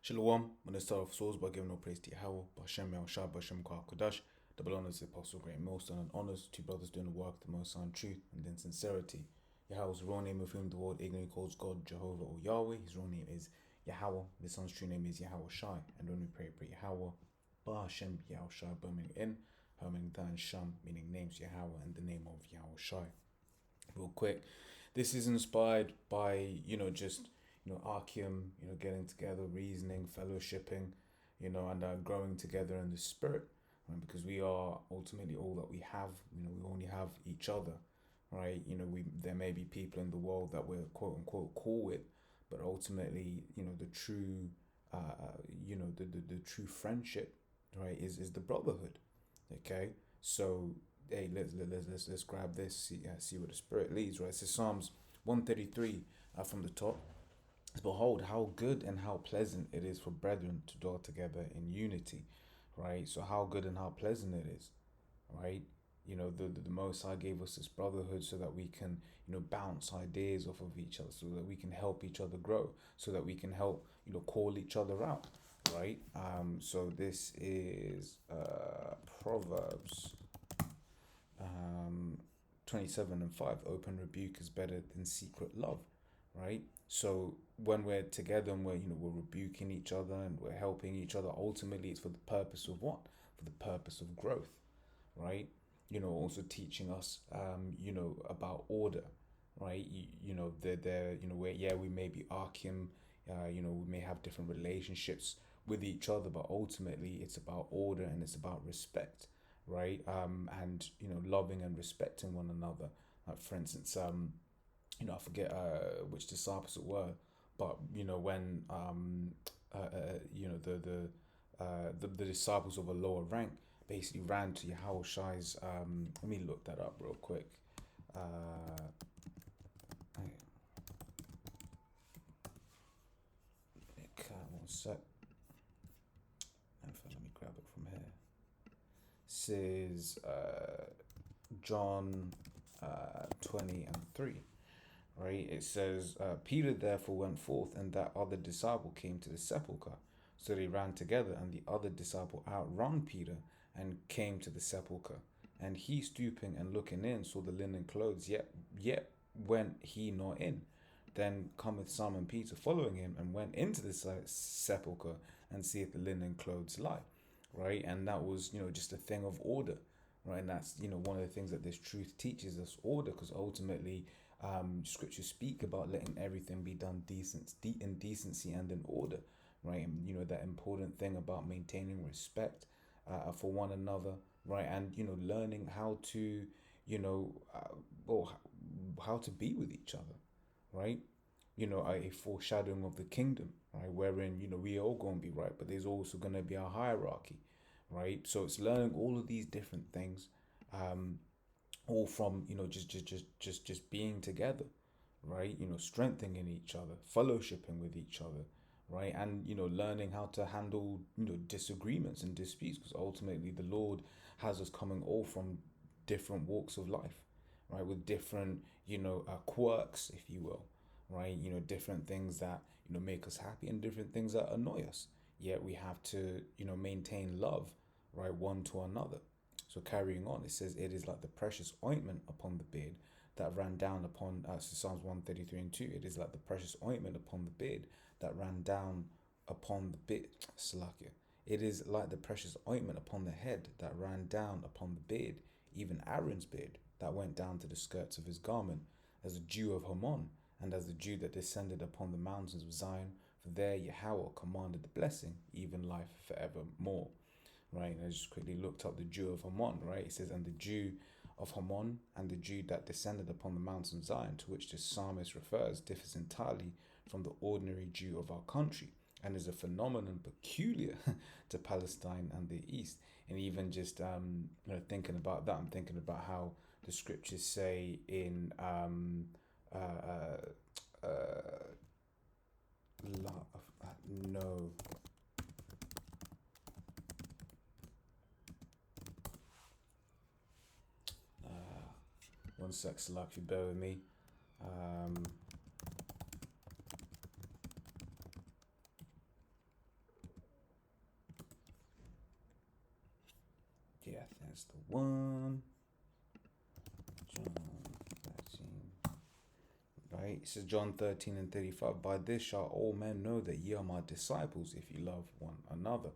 Shalom, when the start of souls by giving no praise to Yahweh, Bashem Yahushua, Bashem Kodash, double honors to the Apostle Great Millstone and honors to brothers doing the work, the most in truth and in sincerity. Yahweh's real name, with whom the world ignorantly calls God, Jehovah or Yahweh. His real name is Yahweh. The Son's true name is Yahweh Shai. And when we pray Yahweh, Bashem Yahushua, meaning in, Herming Dan Sham, meaning names Yahweh, and the name of Yahweh Shai. Real quick, this is inspired by, just Archeum, getting together, reasoning, fellowshipping, and growing together in the spirit, right? Because we are ultimately all that we have. We only have each other, right? There may be people in the world that we're quote unquote cool with, but ultimately, the true, the true friendship, right, is the brotherhood. Okay, so hey, let's grab this, see where the spirit leads, right? So Psalms 133 from the top. Behold, how good and how pleasant it is for brethren to dwell together in unity, right? So how good and how pleasant it is, right? The Most High gave us this brotherhood so that we can, bounce ideas off of each other, so that we can help each other grow, so that we can help, call each other out, right? So this is Proverbs 27:5. Open rebuke is better than secret love, right? So when we're together and we're rebuking each other and we're helping each other, ultimately it's for the purpose of what? For the purpose of growth, right? Also teaching us, about order, right? Where we may be arguing, we may have different relationships with each other, but ultimately it's about order and it's about respect, right? And loving and respecting one another. Like for instance, I forget which disciples it were, but when the disciples of a lower rank basically ran to Yahweh Shai's. Let me look that up real quick. One sec. Let me grab it from here. Says John 20:3. Right, it says, Peter therefore went forth, and that other disciple came to the sepulchre. So they ran together, and the other disciple outrun Peter and came to the sepulchre. And he, stooping and looking in, saw the linen clothes, yet went he not in. Then cometh Simon Peter following him, and went into the sepulchre, and seeth the linen clothes lie. Right, and that was, just a thing of order. Right, and that's, one of the things that this truth teaches us, order, because ultimately, scriptures speak about letting everything be done in decency and in order, right? And that important thing about maintaining respect for one another, right? And learning how to, how to be with each other, right? A foreshadowing of the kingdom, right? Wherein we all going to be right, but there's also going to be a hierarchy, right? So it's learning all of these different things. All from just being together, right? Strengthening each other, fellowshipping with each other, right? And learning how to handle disagreements and disputes, because ultimately the Lord has us coming all from different walks of life, right? With different quirks, if you will, right? Different things that make us happy and different things that annoy us. Yet we have to maintain love, right, one to another. So carrying on, it says, it is like the precious ointment upon the beard that ran down upon, so Psalms 133:2, it is like the precious ointment upon the beard that ran down upon the beard, Salakia. It is like the precious ointment upon the head that ran down upon the beard, even Aaron's beard, that went down to the skirts of his garment, as the dew of Hermon, and as the dew that descended upon the mountains of Zion, for there Yahweh commanded the blessing, even life forevermore. Right, and I just quickly looked up the dew of Hermon, right? It says, and the dew of Hermon and the dew that descended upon the mountain of Zion, to which the psalmist refers, differs entirely from the ordinary dew of our country, and is a phenomenon peculiar to Palestine and the East. And even just thinking about that, I'm thinking about how the scriptures say in no. One sec, Salak, if you bear with me. That's the one. John 13. Right? It says John 13 and 35. By this shall all men know that ye are my disciples if you love one another.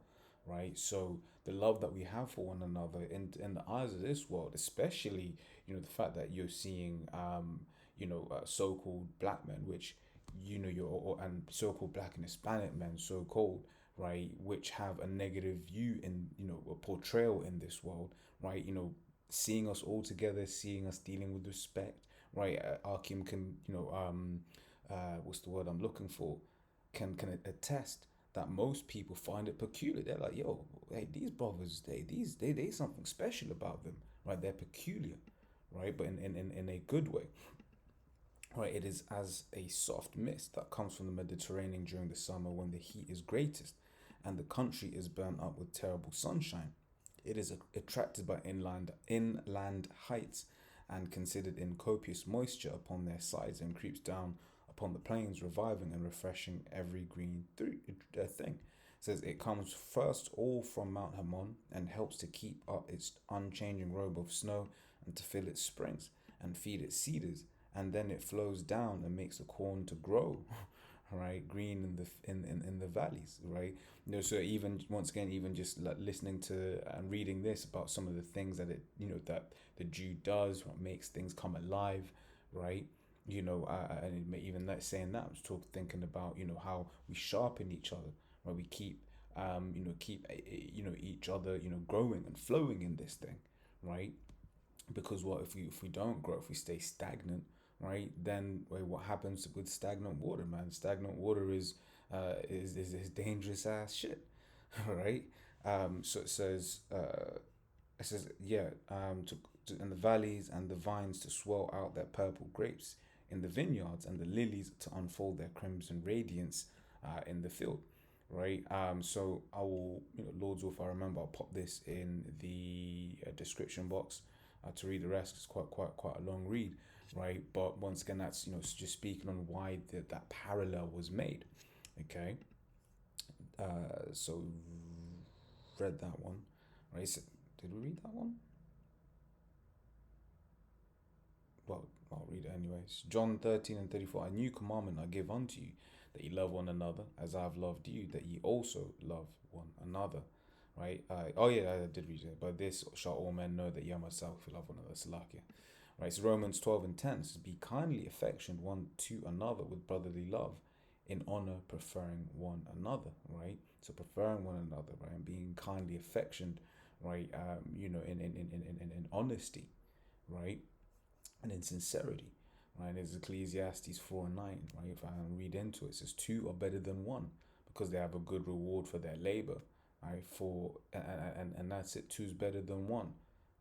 Right? So the love that we have for one another in the eyes of this world, especially, the fact that you're seeing so-called black men, which and so-called black and Hispanic men, so-called, right, which have a negative view in, a portrayal in this world, right, seeing us all together, seeing us dealing with respect, right. Akim can, what's the word I'm looking for, can attest that most people find it peculiar. They're like, yo, hey, these brothers, they something special about them, right? They're peculiar, right? But in a good way. Right, it is as a soft mist that comes from the Mediterranean during the summer when the heat is greatest and the country is burnt up with terrible sunshine. It is attracted by inland heights and considered in copious moisture upon their sides and creeps down upon the plains, reviving and refreshing every green thing. It says it comes first all from Mount Hermon and helps to keep up its unchanging robe of snow and to fill its springs and feed its cedars, and then it flows down and makes the corn to grow, right, green in the valleys, right. So even once again, even just listening to and reading this about some of the things that that the Jew does, what makes things come alive, right. And even that saying that, I was thinking about how we sharpen each other, right. We keep each other growing and flowing in this thing, right. Because what if we don't grow, if we stay stagnant, right, then what happens with stagnant water, man? Stagnant water is dangerous ass shit. Right. So it says yeah, in the valleys and the vines to swell out their purple grapes in the vineyards, and the lilies to unfold their crimson radiance in the field, right. So I will, Lord's will, if I remember, I'll pop this in the description box to read the rest. It's quite a long read, right. But once again, that's just speaking on why that parallel was made. Okay. So read that one, right. So, did we read that one? Well, I'll read it anyways. John 13 and 34. A new commandment I give unto you, that ye love one another as I have loved you, that ye also love one another. Right? Oh yeah, I did read it. But this shall all men know that ye are myself, if you love one another. Salakia. Right? So Romans 12 and 10 says, be kindly affectioned one to another with brotherly love, in honor preferring one another. Right? So preferring one another, right? And being kindly affectioned, right? In honesty, right? And in sincerity, right. There's Ecclesiastes 4 and 9, right. If I read into it, it says two are better than one, because they have a good reward for their labor, right. And that's it. Two's better than one,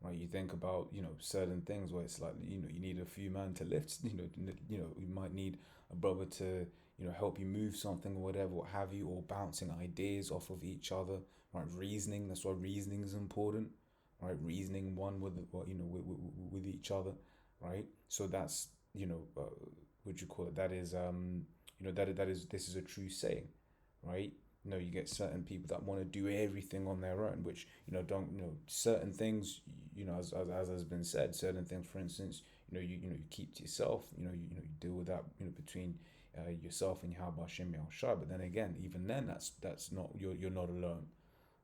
right. You think about certain things where it's like you need a few men to lift. You might need a brother to help you move something or whatever, what have you, or bouncing ideas off of each other, right. Reasoning. That's why reasoning is important, right. Reasoning one with each other, right. So that's what you call it, that is this is a true saying, right. You get certain people that want to do everything on their own, which don't certain things, as has been said, certain things, for instance, you keep to yourself, you deal with that between yourself and Yahweh Shem Shai. But then again, even then, that's not, you're not alone,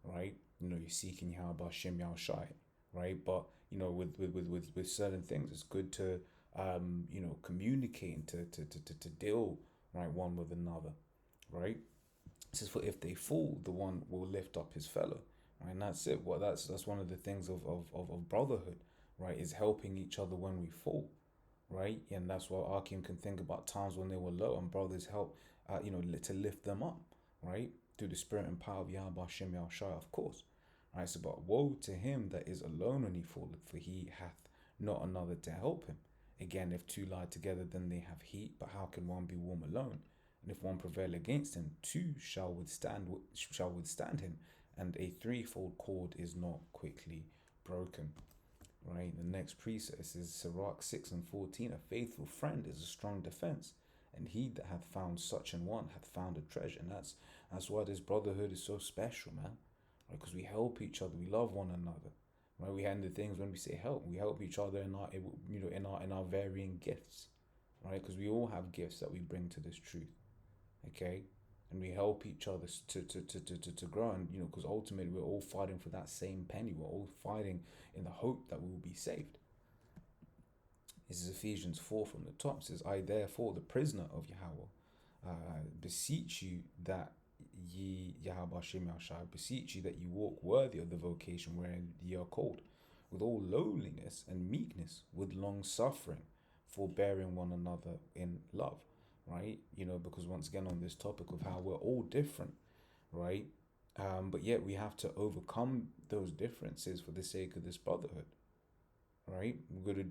right. You're seeking Yahweh Shem Shai, right. But with certain things, it's good to communicate and to deal, right, one with another, right. It says, for if they fall, the one will lift up his fellow, right. And that's it. Well, that's one of the things of brotherhood, right, is helping each other when we fall, right. And that's why Akim can think about times when they were low and brothers help to lift them up, right, through the spirit and power of Yahweh Shem Shai, of course. Right, so but woe to him that is alone when he falleth, for he hath not another to help him. Again, if two lie together, then they have heat. But how can one be warm alone? And if one prevail against him, two shall withstand him. And a threefold cord is not quickly broken. Right. The next precept is Sirach 6 and 14. A faithful friend is a strong defense, and he that hath found such an one hath found a treasure. And that's why this brotherhood is so special, man. Because we help each other, we love one another, right? We handle things when we say help. We help each other in our, in our varying gifts, right? Because we all have gifts that we bring to this truth, okay? And we help each other to grow, and because ultimately we're all fighting for that same penny. We're all fighting in the hope that we will be saved. This is Ephesians 4 from the top. It says, I therefore, the prisoner of Yahweh, beseech you that Yahweh Hashem Yahshai, beseech you that you walk worthy of the vocation wherein ye are called, with all lowliness and meekness, with long suffering, forbearing one another in love, right? Because once again, on this topic of how we're all different, right? But yet we have to overcome those differences for the sake of this brotherhood, right? We're gonna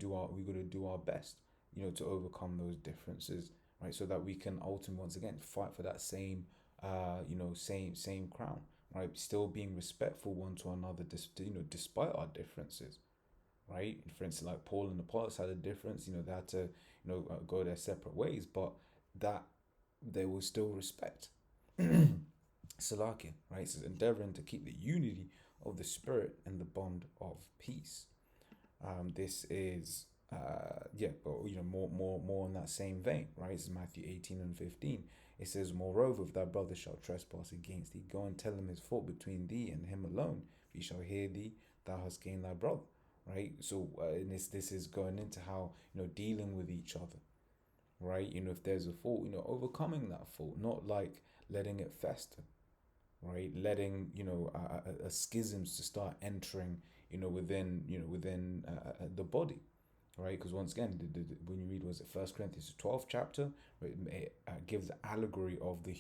do our best, to overcome those differences, right? So that we can ultimately, once again, fight for that same same crown, right? Still being respectful one to another, despite our differences, right? For instance, like Paul and Apollos had a difference, they had to, go their separate ways, but that they will still respect. Salakia, right? It says, endeavoring to keep the unity of the spirit and the bond of peace. This is but more in that same vein, right? This is Matthew 18 and 15. It says, moreover, if thy brother shall trespass against thee, go and tell him his fault between thee and him alone. If he shall hear thee, thou hast gained thy brother, right? So this is going into how, dealing with each other, right? If there's a fault, overcoming that fault, not like letting it fester, right? Letting schisms to start entering, within the body, right? Because once again, when you read, was it 1 Corinthians 12th chapter, it gives the allegory of the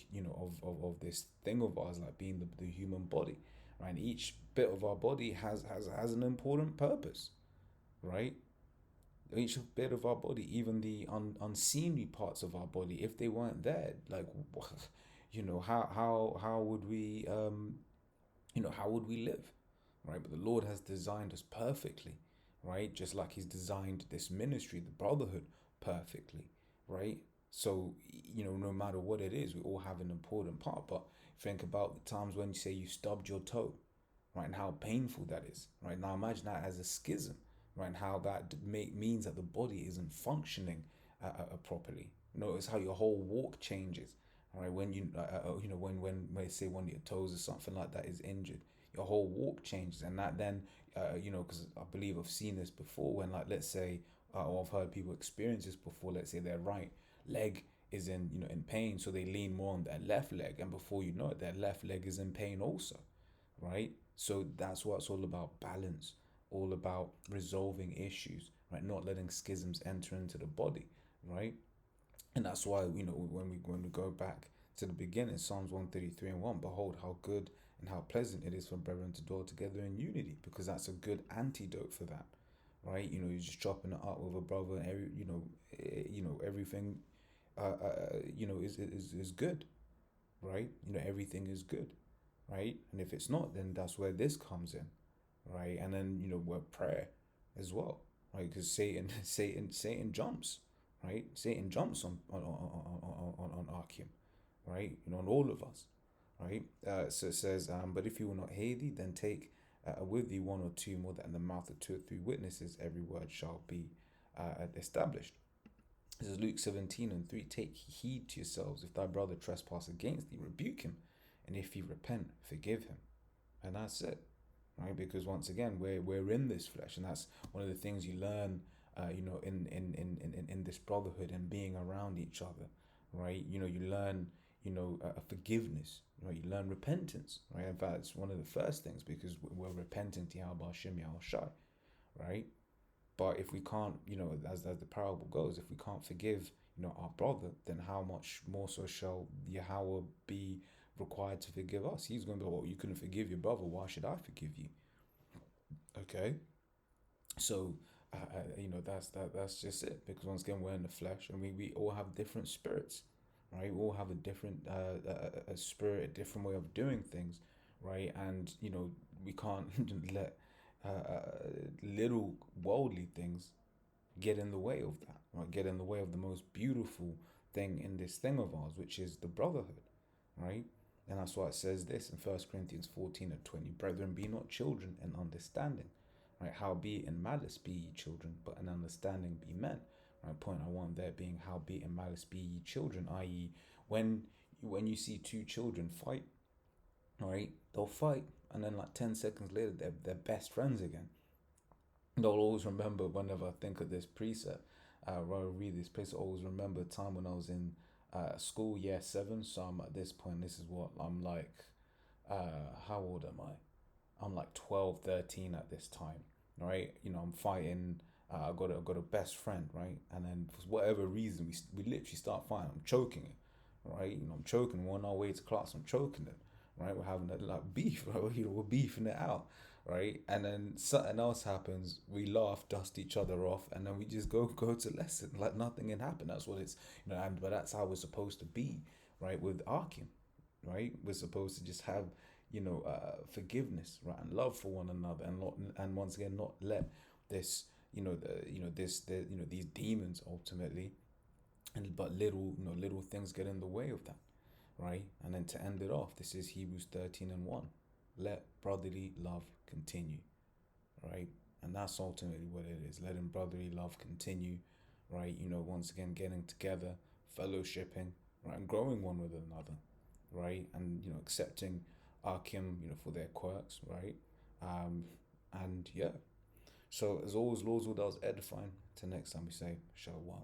of this thing of ours, like being the human body, right? And each bit of our body has an important purpose, right? Each bit of our body, even the unseemly parts of our body, if they weren't there, like how would we how would we live, right? But the Lord has designed us perfectly, right? Just like he's designed this ministry, the brotherhood, perfectly, right? So no matter what it is, we all have an important part. But think about the times when you say you stubbed your toe, right? And how painful that is, right? Now imagine that as a schism, right? And how that means that the body isn't functioning properly. Notice how your whole walk changes, right? When when say one of your toes or something like that is injured, your whole walk changes. And that then because I believe I've seen this before, when, like, let's say, or I've heard people experience this before, let's say their right leg is in pain, so they lean more on their left leg, and before you know it, their left leg is in pain also, right? So that's what it's all about: balance, all about resolving issues, right? Not letting schisms enter into the body, right? And that's why, when we go back to the beginning, Psalms 133 and 1, behold how good and how pleasant it is for brethren to dwell together in unity, because that's a good antidote for that, right? You're just chopping it up with a brother, and everything is good, right? Everything is good, right? And if it's not, then that's where this comes in, right? And then where prayer as well, right? Because Satan jumps, right? Satan jumps on Archeum, right? On all of us, right? So it says, but if you will not hear thee, then take with thee one or two more, that in the mouth of 2 or 3 witnesses every word shall be established. This is Luke 17 and 3. Take heed to yourselves. If thy brother trespass against thee, rebuke him, and if he repent, forgive him. And that's it, right? Because once again, we're in this flesh, and that's one of the things you learn, in this brotherhood and being around each other, right? You learn, forgiveness, right? You learn repentance, right? In fact, it's one of the first things, because we're repenting to Yahweh Hashem Yahushai, right? But if we can't, as the parable goes, if we can't forgive, our brother, then how much more so shall Yahweh be required to forgive us? He's going to be, well, you couldn't forgive your brother, why should I forgive you? Okay, so that's just it. Because once again, we're in the flesh, and we all have different spirits, right? We all have a different a spirit, a different way of doing things, right? And we can't let little worldly things get in the way of that, right? Get in the way of the most beautiful thing in this thing of ours, which is the brotherhood, right? And that's why it says this in 1 Corinthians 14 and 20, brethren, be not children in understanding, right? Howbeit in malice be ye children, but in understanding be men. Right? Point I want there being howbeit in malice be ye children, i.e., when you see two children fight, right? They'll fight, and then like 10 seconds later, they're best friends again. They'll always remember whenever I think of this precept, when I read this precept, I always remember a time when I was in school, year 7. So I'm at this point, this is what I'm like, how old am I? I'm like 12, 13 at this time, right? I'm fighting. I got a best friend, right? And then for whatever reason, we literally start fighting. I'm choking it, right? I'm choking. We're on our way to class. I'm choking it, right? We're having a like beef, right? We're beefing it out, right? And then something else happens. We laugh, dust each other off, and then we just go to lesson like nothing had happened. That's what it's, but that's how we're supposed to be, right? With Arkim, right? We're supposed to just have forgiveness, right, and love for one another, and once again not let this these demons ultimately, and but little things get in the way of that, right? And then to end it off, this is Hebrews 13:1. Let brotherly love continue, right? And that's ultimately what it is, letting brotherly love continue, right? Once again, getting together, fellowshipping, right, and growing one with another, right? And accepting Akim, for their quirks, right? And yeah. So as always, Lord's will, that was edifying. Till next time we say, Shalom.